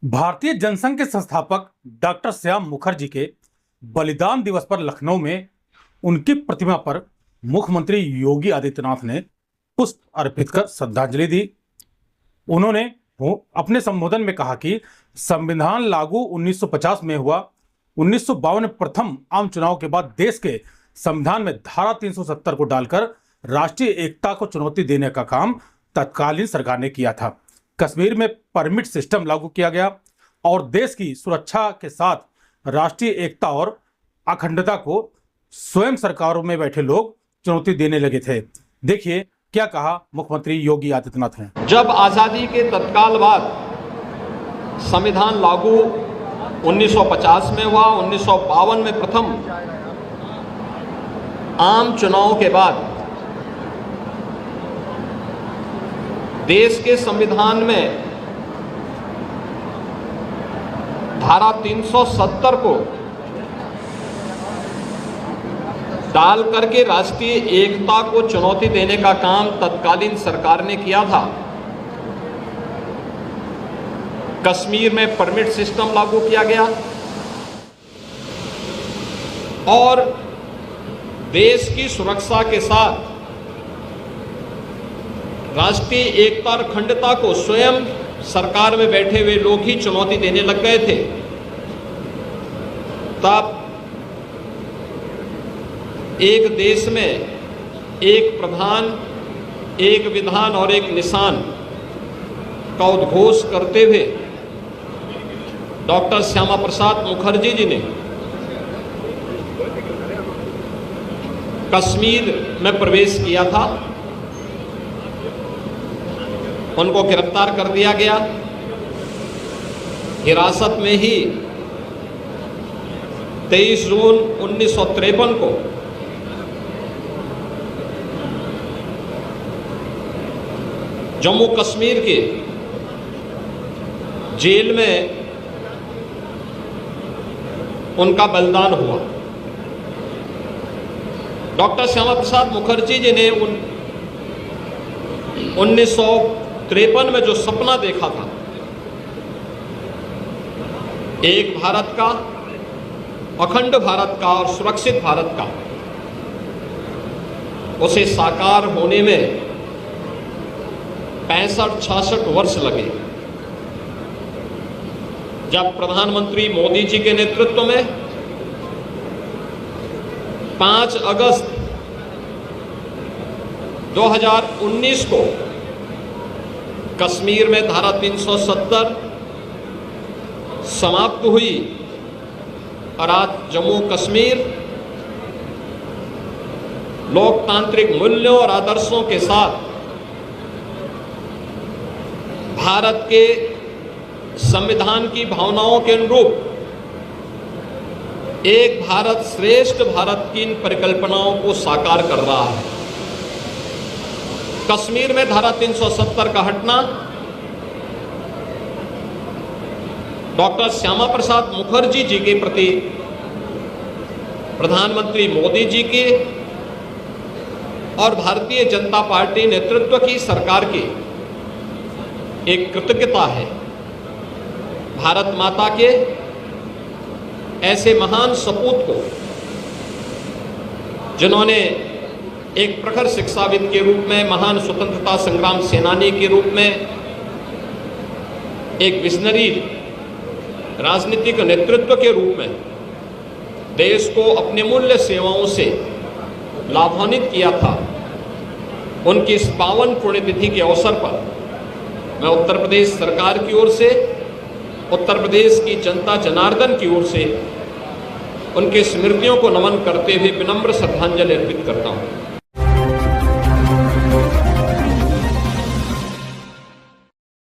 भारतीय जनसंघ के संस्थापक डॉक्टर श्याम मुखर्जी के बलिदान दिवस पर लखनऊ में उनकी प्रतिमा पर मुख्यमंत्री योगी आदित्यनाथ ने पुष्प अर्पित कर श्रद्धांजलि दी। उन्होंने अपने संबोधन में कहा कि संविधान लागू 1950 में हुआ। 1952 में प्रथम आम चुनाव के बाद देश के संविधान में धारा 370 को डालकर राष्ट्रीय एकता को चुनौती देने का काम तत्कालीन सरकार ने किया था। कश्मीर में परमिट सिस्टम लागू किया गया और देश की सुरक्षा के साथ राष्ट्रीय एकता और अखंडता को स्वयं सरकारों में बैठे लोग चुनौती देने लगे थे। देखिए क्या कहा मुख्यमंत्री योगी आदित्यनाथ ने। जब आजादी के तत्काल बाद संविधान लागू 1950 में हुआ, 1952 में प्रथम आम चुनाव के बाद देश के संविधान में धारा 370 को डाल करके राष्ट्रीय एकता को चुनौती देने का काम तत्कालीन सरकार ने किया था। कश्मीर में परमिट सिस्टम लागू किया गया और देश की सुरक्षा के साथ राष्ट्रीय एकता और अखंडता को स्वयं सरकार में बैठे हुए लोग ही चुनौती देने लग गए थे। तब एक देश में एक प्रधान, एक विधान और एक निशान का उद्घोष करते हुए डॉक्टर श्यामा प्रसाद मुखर्जी जी ने कश्मीर में प्रवेश किया था। उनको गिरफ्तार कर दिया गया। हिरासत में ही 23 जून 1953 को जम्मू कश्मीर के जेल में उनका बलिदान हुआ। डॉक्टर श्यामा प्रसाद मुखर्जी जी ने 1953 में जो सपना देखा था, एक भारत का, अखंड भारत का और सुरक्षित भारत का, उसे साकार होने में 65-66 वर्ष लगे। जब प्रधानमंत्री मोदी जी के नेतृत्व में 5 अगस्त 2019 को कश्मीर में धारा 370 समाप्त हुई और आज जम्मू कश्मीर लोकतांत्रिक मूल्यों और आदर्शों के साथ भारत के संविधान की भावनाओं के अनुरूप एक भारत श्रेष्ठ भारत की इन परिकल्पनाओं को साकार कर रहा है। कश्मीर में धारा 370 का हटना डॉक्टर श्यामा प्रसाद मुखर्जी जी के प्रति प्रधानमंत्री मोदी जी की और भारतीय जनता पार्टी नेतृत्व की सरकार की एक कृतज्ञता है। भारत माता के ऐसे महान सपूत को, जिन्होंने एक प्रखर शिक्षाविद के रूप में, महान स्वतंत्रता संग्राम सेनानी के रूप में, एक विजनरी राजनीतिक नेतृत्व के रूप में देश को अपने मूल्य सेवाओं से लाभान्वित किया था, उनकी इस पावन पुण्यतिथि के अवसर पर मैं उत्तर प्रदेश सरकार की ओर से, उत्तर प्रदेश की जनता जनार्दन की ओर से उनके स्मृतियों को नमन करते हुए विनम्र श्रद्धांजलि अर्पित करता हूँ।